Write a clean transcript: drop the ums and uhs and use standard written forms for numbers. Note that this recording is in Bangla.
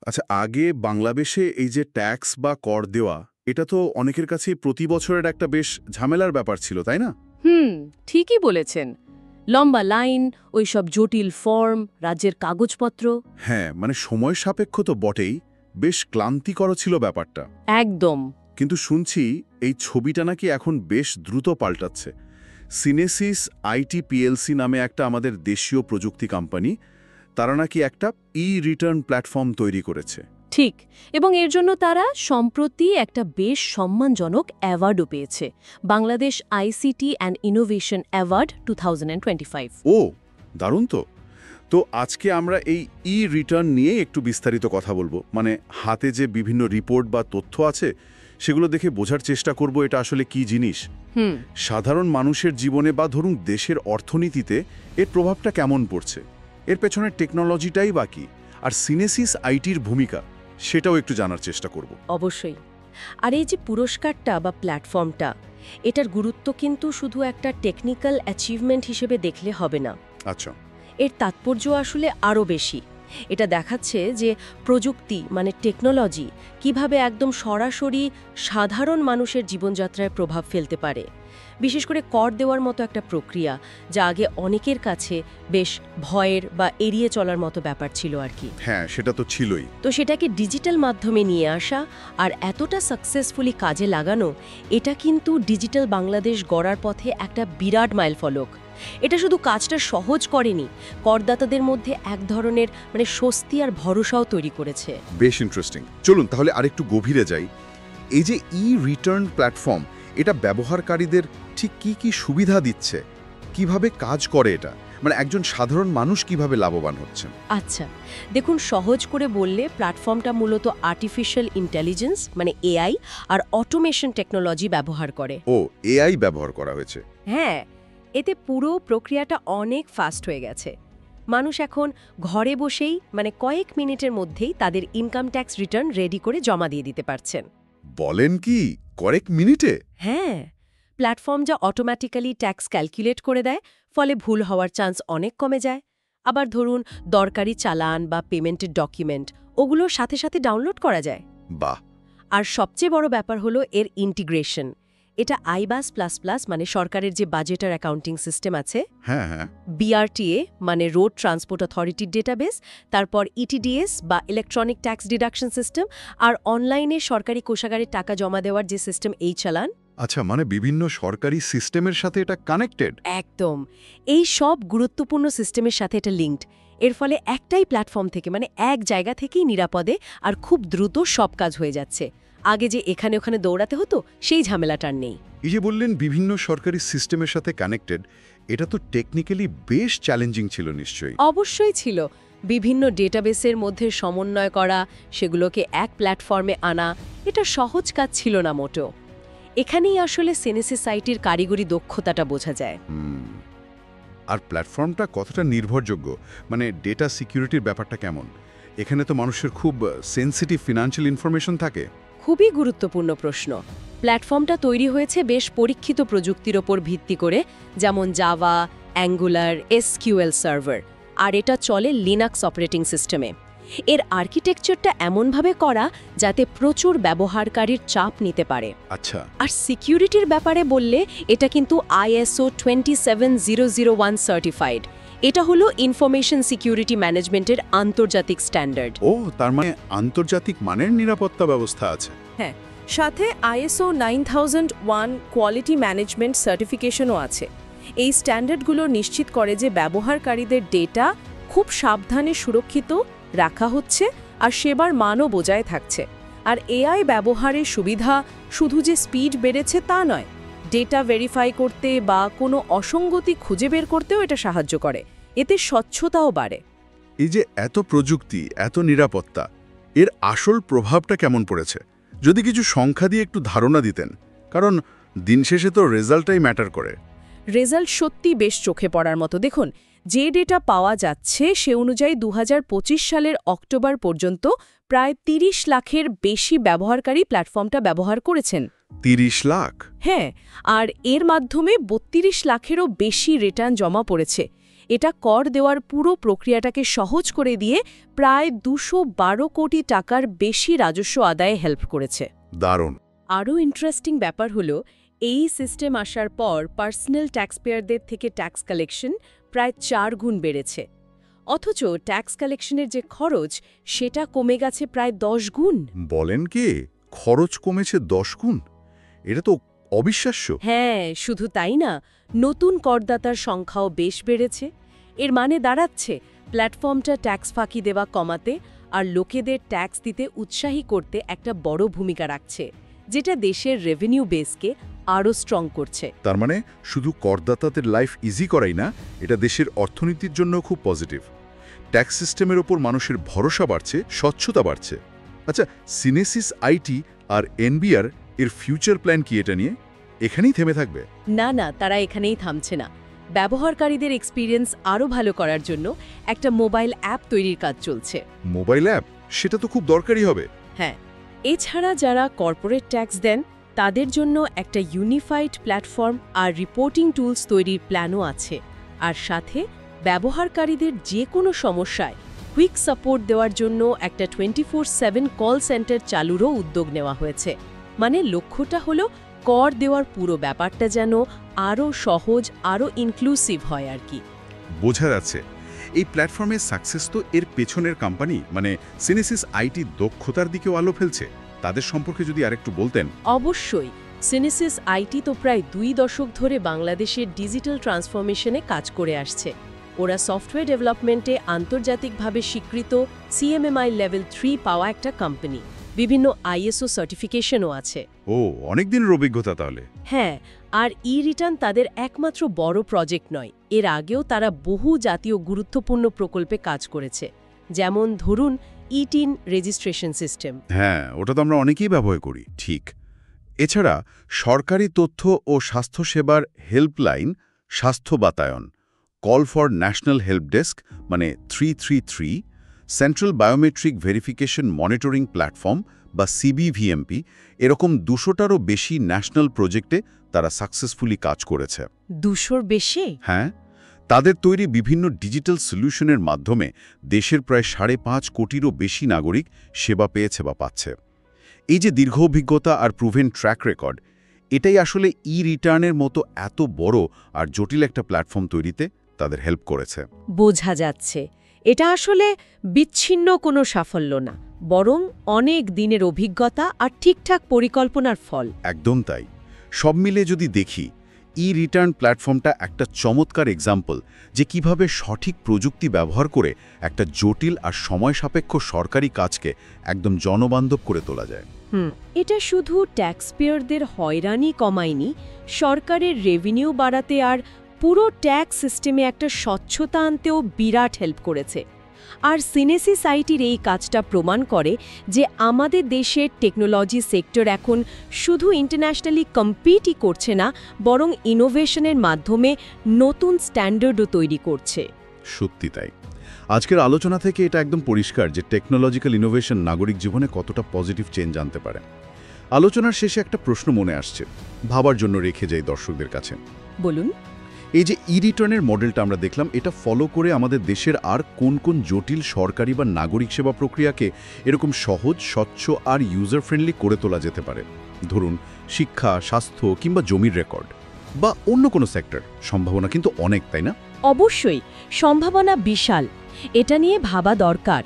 আচ্ছা, আগে বাংলাদেশে এই যে ট্যাক্স বা কর দেওয়া, এটা তো অনেকের কাছেই প্রতি বছরের একটা বেশ ঝামেলার ব্যাপার ছিল, তাই না? ঠিকই বলেছেন। লম্বা লাইন, ওইসব জটিল ফর্ম, রাজ্যের কাগজপত্র। হ্যাঁ, মানে সময় সাপেক্ষ তো বটেই, বেশ ক্লান্তিকর ছিল ব্যাপারটা। একদম। কিন্তু শুনছি এই ছবিটা নাকি এখন বেশ দ্রুত পাল্টাচ্ছে। সিনেসিস আইটি পিএলসি নামে একটা আমাদের দেশীয় প্রযুক্তি কোম্পানি, তারা নাকি একটা রিটার্ন প্ল্যাটফর্ম তৈরি করেছে। ঠিক, এবং এর জন্য তারা সম্প্রতি একটা বেশ সম্মানজনক অ্যাওয়ার্ডও পেয়েছে, Bangladesh ICT and innovation award 2025। ও, দারুণ তো। তো আজকে আমরা এই রিটার্ন নিয়ে একটু বিস্তারিত কথা বলবো। মানে হাতে যে বিভিন্ন রিপোর্ট বা তথ্য আছে, সেগুলো দেখে বোঝার চেষ্টা করব এটা আসলে কি জিনিস, সাধারণ মানুষের জীবনে বা ধরুন দেশের অর্থনীতিতে এর প্রভাবটা কেমন পড়ছে, এর পেছনের টেকনোলজিটাই বা কি, আর সিনেসিস আইটির ভূমিকা সেটাও একটু জানার চেষ্টা করব। অবশ্যই। আর এই যে পুরস্কারটা বা প্ল্যাটফর্মটা, এটার গুরুত্ব কিন্তু শুধু একটা টেকনিক্যাল অ্যাচিভমেন্ট হিসেবে দেখলে হবে না। আচ্ছা। এর তাৎপর্য আসলে আরও বেশি। এটা দেখাচ্ছে যে প্রযুক্তি মানে টেকনোলজি কিভাবে একদম সরাসরি সাধারণ মানুষের জীবনযাত্রায় প্রভাব ফেলতে পারে। বিশেষ করে কর দেওয়ার মতো একটা প্রক্রিয়া, যা আগে অনেকের কাছে বেশ ভয়ের বা এড়িয়ে চলার মতো ব্যাপার ছিল আর কি। হ্যাঁ, সেটা তো ছিলই। তো সেটাকে ডিজিটাল মাধ্যমে নিয়ে আসা আর এতটা সাকসেসফুলি কাজে লাগানো, এটা কিন্তু ডিজিটাল বাংলাদেশ গড়ার পথে একটা বিরাট মাইলফলক। এটা শুধু কাজটা সহজ করেনি, করদাতাদের মধ্যে এক ধরনের স্বস্তি আর ভরসাও তৈরি করেছে। বেশ ইন্টারেস্টিং। চলুন তাহলে আরেকটু গভীরে যাই। এই যে রিটার্ন প্ল্যাটফর্ম, এটা ব্যবহারকারীদের ঠিক কি কি সুবিধা দিচ্ছে, কিভাবে কাজ করে এটা, মানে একজন সাধারণ মানুষ কিভাবে লাভবান হচ্ছেন? আচ্ছা, দেখুন, সহজ করে বললে প্ল্যাটফর্মটা মূলত আর্টিফিশিয়াল ইন্টেলিজেন্স মানে এআই আর অটোমেশন টেকনোলজি ব্যবহার করে। ও, এআই ব্যবহার করা হয়েছে। হ্যাঁ, এতে পুরো প্রক্রিয়াটা অনেক ফাস্ট হয়ে গেছে। মানুষ এখন ঘরে বসেই কয়েক মিনিটের মধ্যেই তাদের ইনকাম ট্যাক্স রিটার্ন রেডি করে জমা দিয়ে দিতে পারছেন। বলেন কি, কয়েক মিনিটে? হ্যাঁ, প্ল্যাটফর্ম যা অটোমেটিক্যালি ট্যাক্স ক্যালকুলেট করে দেয়, ফলে ভুল হওয়ার চান্স অনেক কমে যায়। আবার ধরুন, দরকারি চালান বা পেমেন্টের ডকুমেন্ট ওগুলো সাথে সাথে ডাউনলোড করা যায়। বাহ। আর সবচেয়ে বড় ব্যাপার হলো এর ইন্টিগ্রেশন। এটা আইবাস প্লাস প্লাস মানে সরকারের যে বাজেট আর অ্যাকাউন্টিং সিস্টেম আছে, হ্যাঁ হ্যাঁ, বিআরটিএ মানে রোড ট্রান্সপোর্ট অথরিটির ডেটাবেস, তারপর ইটিডিএস বা ইলেকট্রনিক ট্যাক্স ডিডাকশন সিস্টেম, আর অনলাইনে সরকারি কোষাগারে টাকা জমা দেওয়ার যে সিস্টেম এই চালান। আচ্ছা, মানে বিভিন্ন সরকারি সিস্টেমের সাথে এটা কানেক্টেড? একদম, এই সব গুরুত্বপূর্ণ সিস্টেমের সাথে এটা লিঙ্কড। এর ফলে একটাই প্ল্যাটফর্ম থেকে এক জায়গা থেকেই নিরাপদে আর খুব দ্রুত সব কাজ হয়ে যাচ্ছে। আগে যে এখানে ওখানে দৌড়াতে হতো, সেই ঝামেলাটার নেই। এই যে বললেন বিভিন্ন সরকারি সিস্টেমের সাথে কানেক্টেড, এটা তো টেকনিক্যালি বেশ চ্যালেঞ্জিং ছিল নিশ্চয়ই। অবশ্যই ছিল। বিভিন্ন ডেটাবেসের মধ্যে সমন্বয় করা, সেগুলোকে এক প্ল্যাটফর্মে আনা, এটা সহজ কাজ ছিল না মোটেও। এখানেই আসলে সিনেসিস আইটির কারিগরি দক্ষতাটা বোঝা যায়। আর প্ল্যাটফর্মটা কতটা নির্ভরযোগ্য, মানে ডেটা সিকিউরিটির ব্যাপারটা কেমন? এখানে তো মানুষের খুব সেনসিটিভ ফিনান্সিয়াল ইনফরমেশন থাকে। খুবই গুরুত্বপূর্ণ প্রশ্ন। প্ল্যাটফর্মটা তৈরি হয়েছে বেশ পরীক্ষিত প্রযুক্তির ওপর ভিত্তি করে, যেমন জাভা, অ্যাঙ্গুলার, এসকিউএল সার্ভার, আর এটা চলে লিনাক্স অপারেটিং সিস্টেমে। এর আর্কিটেকচারটা এমনভাবে করা যাতে প্রচুর ব্যবহারকারীর চাপ নিতে পারে। আচ্ছা। আর সিকিউরিটির ব্যাপারে বললে এটা কিন্তু ISO 27001 সার্টিফাইড। এটা হলো ইনফরমেশন সিকিউরিটি ম্যানেজমেন্টের আন্তর্জাতিক স্ট্যান্ডার্ড। ও, তার মানে আন্তর্জাতিক মানের নিরাপত্তা ব্যবস্থা আছে। হ্যাঁ, সাথে ISO 9001 কোয়ালিটি ম্যানেজমেন্ট সার্টিফিকেশনও আছে। এই স্ট্যান্ডার্ডগুলো নিশ্চিত করে যে ব্যবহারকারীদের ডেটা খুব সাবধানে সুরক্ষিত রাখা হচ্ছে আর সেবার মানও বজায় থাকছে। আর এআই ব্যবহারের সুবিধা শুধু যে স্পিড বেড়েছে তা নয়, ডেটা ভেরিফাই করতে বা কোনো অসঙ্গতি খুঁজে বের করতেও এটা সাহায্য করে। এতে স্বচ্ছতাও বাড়ে। এই যে এত প্রযুক্তি, এত নিরাপত্তা, এর আসল প্রভাবটা কেমন পড়েছে? যদি কিছু সংখ্যা দিয়ে একটু ধারণা দিতেন, কারণ দিন শেষে তো রেজাল্টটাই ম্যাটার করে। রেজাল্ট সত্যি বেশ চোখে পড়ার মতো। দেখুন, যে ডেটা পাওয়া যাচ্ছে সে অনুযায়ী 2025 সালের অক্টোবর পর্যন্ত প্রায় 30 লাখের বেশি ব্যবহারকারী প্ল্যাটফর্মটা ব্যবহার করেছেন। 30 লাখ? হ্যাঁ, আর এর মাধ্যমে 32 লাখেরও বেশি রিটার্ন জমা পড়েছে। এটা কর দেওয়ার পুরো প্রক্রিয়াটাকে সহজ করে দিয়ে প্রায় 212 কোটি টাকার বেশি রাজস্ব আদায়ে হেল্প করেছে। দারুণ। আরও ইন্টারেস্টিং ব্যাপার হলো এই সিস্টেম আসার পর পার্সোনাল ট্যাক্সপেয়ারদের থেকে ট্যাক্স কালেকশন প্রায় 4 গুণ বেড়েছে। অথচ ট্যাক্স কালেকশনের যে খরচ সেটা কমে গেছে প্রায় 10 গুণ। বলেন কি, খরচ কমেছে 10 গুণ? এটা তো অবিশ্বাস্য। হ্যাঁ, শুধু তাই না, নতুন করদাতার সংখ্যাও বেশ বেড়েছে। এর মানে দাঁড়াচ্ছে প্ল্যাটফর্মটা ট্যাক্স ফাঁকি দেওয়া কমাতে আর লোকেদের ট্যাক্স দিতে উৎসাহী করতে একটা বড় ভূমিকা রাখছে, যেটা দেশের রেভিনিউ বেসকে আরও স্ট্রং করছে। তার মানে শুধু করদাতাদের লাইফ ইজি করাই না, এটা দেশের অর্থনীতির জন্য খুব পজিটিভ। ট্যাক্স সিস্টেমের ওপর মানুষের ভরসা বাড়ছে, স্বচ্ছতা বাড়ছে। আচ্ছা, সিনেসিস আইটি আর এনবিআর এর ফিউচার প্ল্যান কি এটা নিয়ে? এখানেই থেমে থাকবে? না, তারা এখানেই থামছে না। ব্যবহারকারীদের এক্সপিরিয়েন্স আরও ভালো করার জন্য একটা মোবাইল অ্যাপ তৈরির কাজ চলছে। Mobile app? সেটা তো খুব দরকারি হবে। হ্যাঁ, এছাড়া যারা কর্পোরেট ট্যাক্স দেন তাদের জন্য একটা ইউনিফাইড প্ল্যাটফর্ম আর রিপোর্টিং টুলস তৈরির প্ল্যানও আছে। আর সাথে ব্যবহারকারীদের যে কোনো সমস্যায় কুইক সাপোর্ট দেওয়ার জন্য একটা 24/7 কল সেন্টার চালুরও উদ্যোগ নেওয়া হয়েছে। মানে লক্ষ্যটা হলো কর দেওয়ার পুরো ব্যাপারটা যেন আরও সহজ, আরও ইনক্লুসিভ হয় আর কি। বোঝা যাচ্ছে এই প্ল্যাটফর্মের সাকসেস তো এর পেছনের কোম্পানি মানে সিনেসিস আইটি দক্ষতার দিকেও আলো ফেলছে। তাদের সম্পর্কে যদি আরেকটু বলতেন। অবশ্যই। সিনেসিস আইটি তো প্রায় 2 দশক ধরে বাংলাদেশের ডিজিটাল ট্রান্সফরমেশনে কাজ করে আসছে। ওরা সফটওয়্যার ডেভেলপমেন্টে আন্তর্জাতিকভাবে স্বীকৃত CMMI লেভেল 3 পাওয়া একটা কোম্পানি। বিভিন্ন ISO সার্টিফিকেশনও আছে। ও, অনেক দিনের অভিজ্ঞতা তাহলে। হ্যাঁ, আর রিটার্ন তাদের একমাত্র বড় প্রজেক্ট নয়। এর আগেও তারা বহু জাতীয় গুরুত্বপূর্ণ প্রকল্পে কাজ করেছে, যেমন ধরুন ই-টিন রেজিস্ট্রেশন সিস্টেম। হ্যাঁ, ওটা তো আমরা অনেকেই ব্যবহার করি। ঠিক। এছাড়া সরকারি তথ্য ও স্বাস্থ্যসেবার হেল্পলাইন স্বাস্থ্য বাতায়ন, call for national help desk মানে 333, central biometric verification monitoring platform বা CBVMP, এরকম 200টারও বেশি ন্যাশনাল প্রজেক্টে তারা সাকসেসফুলি কাজ করেছে। 200-র বেশি? হ্যাঁ, তাদের তৈরি বিভিন্ন ডিজিটাল সলিউশনের মাধ্যমে দেশের প্রায় 5.5 কোটিরও বেশি নাগরিক সেবা পেয়েছে বা পাচ্ছে। এই যে দীর্ঘ অভিজ্ঞতা আর প্রুভেন ট্র্যাক রেকর্ড, এটাই আসলে রিটার্নের মতো এত বড় আর জটিল একটা প্ল্যাটফর্ম তৈরিতে তাদের হেল্প করেছে। বোঝা যাচ্ছে এটা আসলে বিচ্ছিন্ন কোনো সাফল্য না, বরং অনেক দিনের অভিজ্ঞতা আর ঠিকঠাক পরিকল্পনার ফল। একদম তাই। সব মিলে যদি দেখি, রিটার্ন প্ল্যাটফর্মটা একটা চমৎকার এক্সাম্পল যে কিভাবে সঠিক প্রযুক্তি ব্যবহার করে একটা জটিল আর সময় সাপেক্ষ সরকারি কাজকে একদম জনবান্ধব করে তোলা যায়। এটা শুধু ট্যাক্সপেয়ারদের হয়রানি কমায়নি, সরকারের রেভিনিউ বাড়াতে আর পুরো ট্যাক্স সিস্টেমে একটা স্বচ্ছতা আনতেও বিরাট হেল্প করেছে। আর সিনেসিস আইটির এই কাজটা প্রমাণ করে যে আমাদের দেশের টেকনোলজি সেক্টর এখন শুধু ইন্টারন্যাশনালি কম্পিটই করছে না, বরং ইনোভেশনের মাধ্যমে নতুন স্ট্যান্ডার্ডও তৈরি করছে। সত্যি তাই। আজকের আলোচনা থেকে এটা একদম পরিষ্কার যে টেকনোলজিক্যাল ইনোভেশন নাগরিক জীবনে কতটা পজিটিভ চেঞ্জ আনতে পারে। আলোচনার শেষে একটা প্রশ্ন মনে আসছে, ভাবার জন্য রেখে যাই দর্শকদের কাছে। বলুন। এই যে রিটার্নের মডেলটা আমরা দেখলাম, এটা ফলো করে আমাদের দেশের আর কোন কোন জটিল সরকারি বা নাগরিক সেবা প্রক্রিয়াকে এরকম সহজ, স্বচ্ছ আর ইউজার ফ্রেন্ডলি করে তোলা যেতে পারে? ধরুন শিক্ষা, স্বাস্থ্য কিংবা জমির রেকর্ড বা অন্য কোনো সেক্টর। সম্ভাবনা কিন্তু অনেক, তাই না? অবশ্যই, সম্ভাবনা বিশাল। এটা নিয়ে ভাবা দরকার।